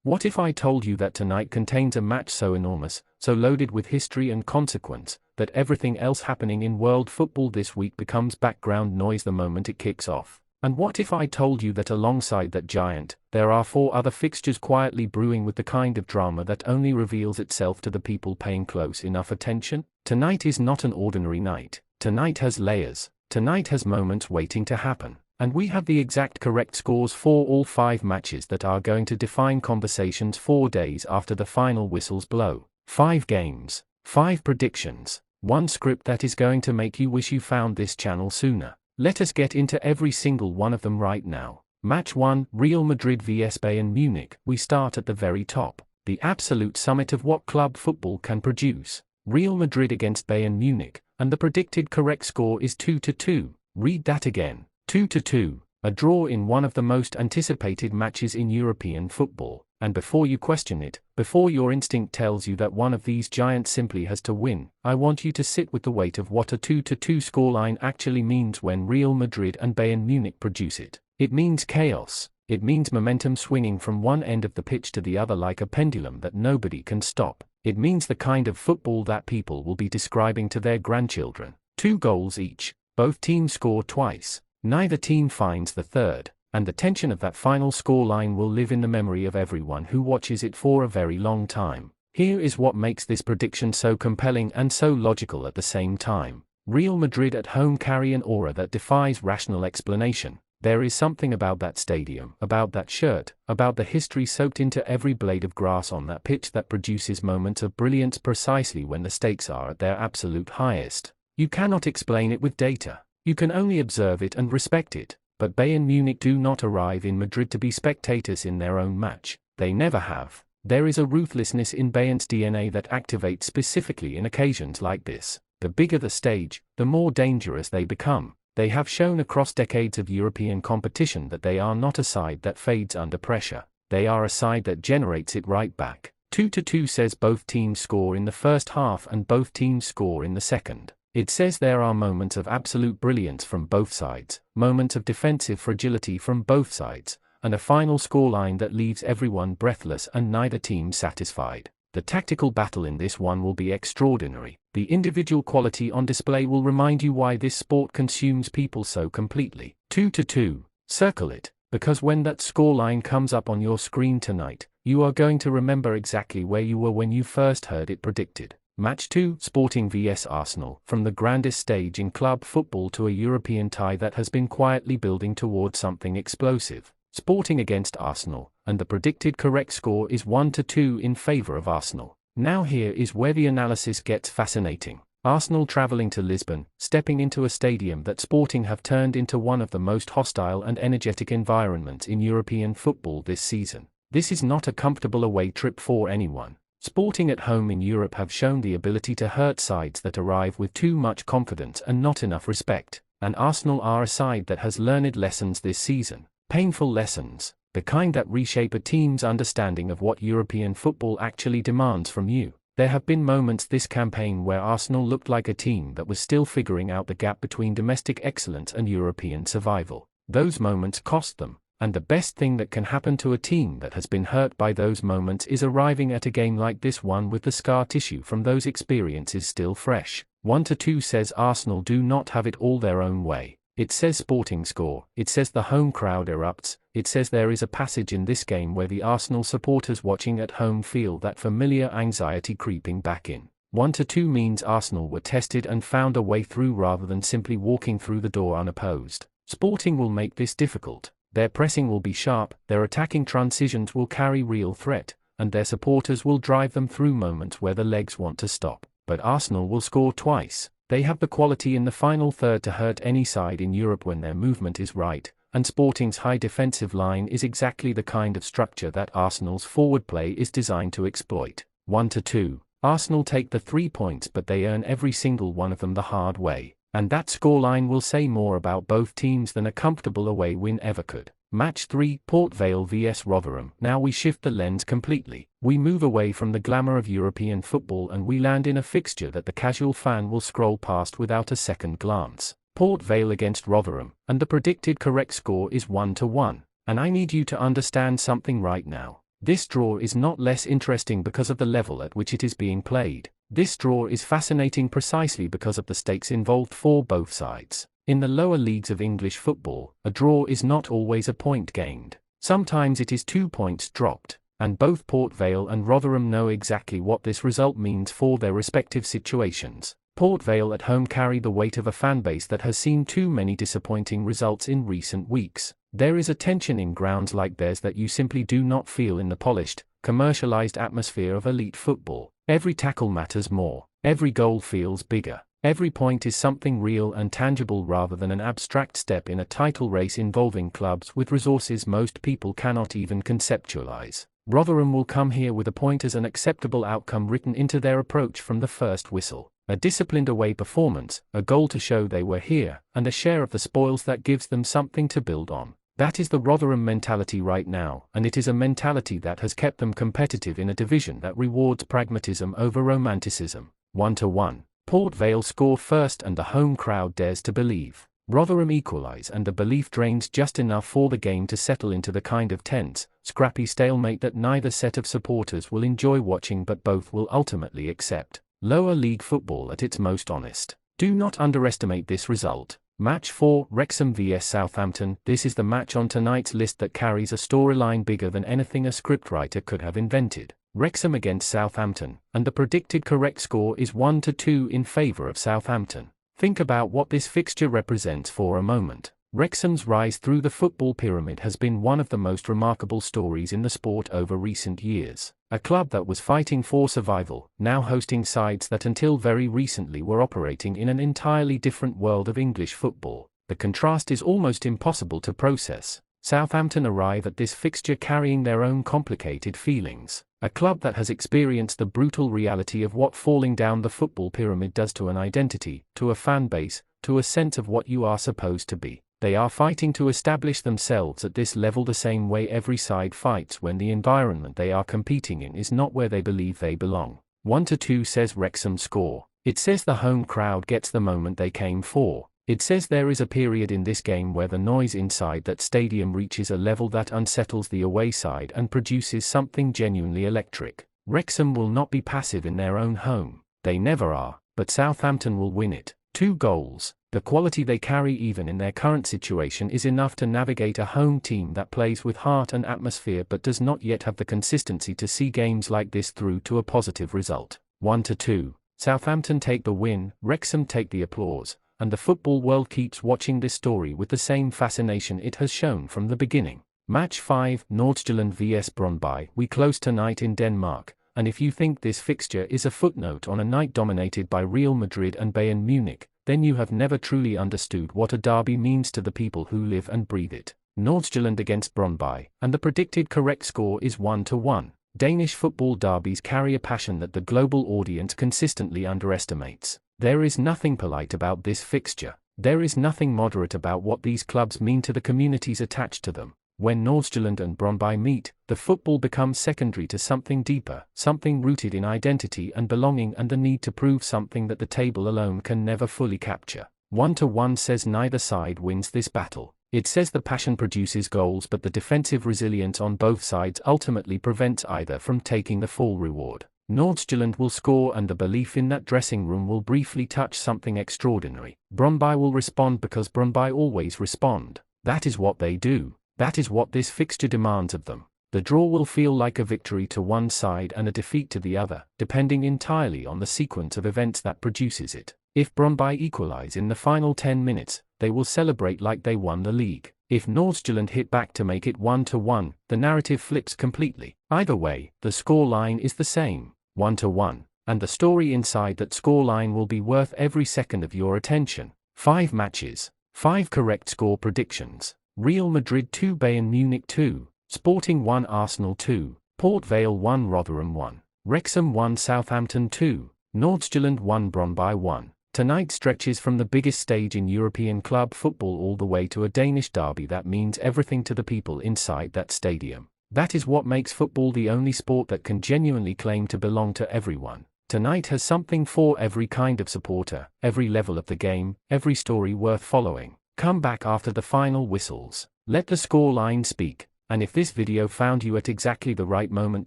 What if I told you that tonight contains a match so enormous, so loaded with history and consequence, that everything else happening in world football this week becomes background noise the moment it kicks off? And what if I told you that alongside that giant, there are 4 other fixtures quietly brewing with the kind of drama that only reveals itself to the people paying close enough attention? Tonight is not an ordinary night. Tonight has layers. Tonight has moments waiting to happen. And we have the exact correct scores for all 5 matches that are going to define conversations 4 days after the final whistles blow. 5 games, 5 predictions, 1 script that is going to make you wish you found this channel sooner. Let us get into every single one of them right now. Match 1, Real Madrid vs Bayern Munich. We start at the very top, the absolute summit of what club football can produce. Real Madrid against Bayern Munich, and the predicted correct score is 2-2. Read that again. 2-2, a draw in one of the most anticipated matches in European football, and before you question it, before your instinct tells you that one of these giants simply has to win, I want you to sit with the weight of what a 2-2 scoreline actually means when Real Madrid and Bayern Munich produce it. It means chaos. It means momentum swinging from one end of the pitch to the other like a pendulum that nobody can stop. It means the kind of football that people will be describing to their grandchildren. 2 goals each, both teams score twice. Neither team finds the third, and the tension of that final scoreline will live in the memory of everyone who watches it for a very long time. Here is what makes this prediction so compelling and so logical at the same time. Real Madrid at home carry an aura that defies rational explanation. There is something about that stadium, about that shirt, about the history soaked into every blade of grass on that pitch that produces moments of brilliance precisely when the stakes are at their absolute highest. You cannot explain it with data. You can only observe it and respect it, but Bayern Munich do not arrive in Madrid to be spectators in their own match. They never have. There is a ruthlessness in Bayern's DNA that activates specifically in occasions like this. The bigger the stage, the more dangerous they become. They have shown across decades of European competition that they are not a side that fades under pressure. They are a side that generates it right back. 2-2 says both teams score in the first half and both teams score in the second. It says there are moments of absolute brilliance from both sides, moments of defensive fragility from both sides, and a final scoreline that leaves everyone breathless and neither team satisfied. The tactical battle in this one will be extraordinary. The individual quality on display will remind you why this sport consumes people so completely. 2-2, circle it, because when that scoreline comes up on your screen tonight, you are going to remember exactly where you were when you first heard it predicted. Match 2, Sporting vs Arsenal. From the grandest stage in club football to a European tie that has been quietly building toward something explosive. Sporting against Arsenal, and the predicted correct score is 1-2 in favor of Arsenal. Now here is where the analysis gets fascinating. Arsenal traveling to Lisbon, stepping into a stadium that Sporting have turned into one of the most hostile and energetic environments in European football this season. This is not a comfortable away trip for anyone. Sporting at home in Europe have shown the ability to hurt sides that arrive with too much confidence and not enough respect, and Arsenal are a side that has learned lessons this season, painful lessons, the kind that reshape a team's understanding of what European football actually demands from you. There have been moments this campaign where Arsenal looked like a team that was still figuring out the gap between domestic excellence and European survival. Those moments cost them. And the best thing that can happen to a team that has been hurt by those moments is arriving at a game like this one with the scar tissue from those experiences still fresh. 1-2 says Arsenal do not have it all their own way. It says Sporting score. It says the home crowd erupts. It says there is a passage in this game where the Arsenal supporters watching at home feel that familiar anxiety creeping back in. 1-2 means Arsenal were tested and found a way through rather than simply walking through the door unopposed. Sporting will make this difficult. Their pressing will be sharp, their attacking transitions will carry real threat, and their supporters will drive them through moments where the legs want to stop. But Arsenal will score twice. They have the quality in the final third to hurt any side in Europe when their movement is right, and Sporting's high defensive line is exactly the kind of structure that Arsenal's forward play is designed to exploit. 1-2. Arsenal take the 3 points but they earn every single one of them the hard way. And that scoreline will say more about both teams than a comfortable away win ever could. Match 3, Port Vale vs Rotherham. Now we shift the lens completely. We move away from the glamour of European football and we land in a fixture that the casual fan will scroll past without a second glance. Port Vale against Rotherham, and the predicted correct score is 1-1. And I need you to understand something right now. This draw is not less interesting because of the level at which it is being played. This draw is fascinating precisely because of the stakes involved for both sides. In the lower leagues of English football, a draw is not always a point gained. Sometimes it is 2 points dropped, and both Port Vale and Rotherham know exactly what this result means for their respective situations. Port Vale at home carry the weight of a fanbase that has seen too many disappointing results in recent weeks. There is a tension in grounds like theirs that you simply do not feel in the polished, commercialized atmosphere of elite football. Every tackle matters more, every goal feels bigger, every point is something real and tangible rather than an abstract step in a title race involving clubs with resources most people cannot even conceptualize. Rotherham will come here with a point as an acceptable outcome written into their approach from the first whistle. A disciplined away performance, a goal to show they were here, and a share of the spoils that gives them something to build on. That is the Rotherham mentality right now, and it is a mentality that has kept them competitive in a division that rewards pragmatism over romanticism. 1-1. Port Vale score first and the home crowd dares to believe. Rotherham equalise and the belief drains just enough for the game to settle into the kind of tense, scrappy stalemate that neither set of supporters will enjoy watching but both will ultimately accept. Lower league football at its most honest. Do not underestimate this result. Match 4, Wrexham vs Southampton. This is the match on tonight's list that carries a storyline bigger than anything a scriptwriter could have invented. Wrexham against Southampton, and the predicted correct score is 1-2 in favour of Southampton. Think about what this fixture represents for a moment. Wrexham's rise through the football pyramid has been one of the most remarkable stories in the sport over recent years. A club that was fighting for survival, now hosting sides that until very recently were operating in an entirely different world of English football. The contrast is almost impossible to process. Southampton arrive at this fixture carrying their own complicated feelings. A club that has experienced the brutal reality of what falling down the football pyramid does to an identity, to a fan base, to a sense of what you are supposed to be. They are fighting to establish themselves at this level the same way every side fights when the environment they are competing in is not where they believe they belong. 1-2 says Wrexham score. It says the home crowd gets the moment they came for. It says there is a period in this game where the noise inside that stadium reaches a level that unsettles the away side and produces something genuinely electric. Wrexham will not be passive in their own home. They never are, but Southampton will win it. 2 goals. The quality they carry even in their current situation is enough to navigate a home team that plays with heart and atmosphere but does not yet have the consistency to see games like this through to a positive result. 1-2. Southampton take the win, Wrexham take the applause, and the football world keeps watching this story with the same fascination it has shown from the beginning. Match 5, Nordsjaelland vs Brondby. We close tonight in Denmark, and if you think this fixture is a footnote on a night dominated by Real Madrid and Bayern Munich, then you have never truly understood what a derby means to the people who live and breathe it. Nordsjaelland against Brondby, and the predicted correct score is 1-1. Danish football derbies carry a passion that the global audience consistently underestimates. There is nothing polite about this fixture. There is nothing moderate about what these clubs mean to the communities attached to them. When Nordsjaelland and Brondby meet, the football becomes secondary to something deeper, something rooted in identity and belonging and the need to prove something that the table alone can never fully capture. 1-1 says neither side wins this battle. It says the passion produces goals but the defensive resilience on both sides ultimately prevents either from taking the full reward. Nordsjaelland will score and the belief in that dressing room will briefly touch something extraordinary. Brondby will respond because Brondby always respond. That is what they do. That is what this fixture demands of them. The draw will feel like a victory to one side and a defeat to the other, depending entirely on the sequence of events that produces it. If Brondby equalise in the final 10 minutes, they will celebrate like they won the league. If Nordsjaelland hit back to make it 1-1, the narrative flips completely. Either way, the scoreline is the same, 1-1, and the story inside that scoreline will be worth every second of your attention. 5 matches, 5 correct score predictions. Real Madrid 2 Bayern Munich 2, Sporting 1 Arsenal 2, Port Vale 1 Rotherham 1, Wrexham 1 Southampton 2, Nordsjaelland 1 Brondby 1. Tonight stretches from the biggest stage in European club football all the way to a Danish derby that means everything to the people inside that stadium. That is what makes football the only sport that can genuinely claim to belong to everyone. Tonight has something for every kind of supporter, every level of the game, every story worth following. Come back after the final whistles. Let the scoreline speak, And if this video found you at exactly the right moment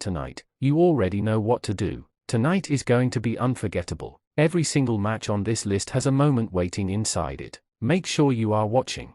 tonight, you already know what to do. Tonight is going to be unforgettable. Every single match on this list has a moment waiting inside it. Make sure you are watching.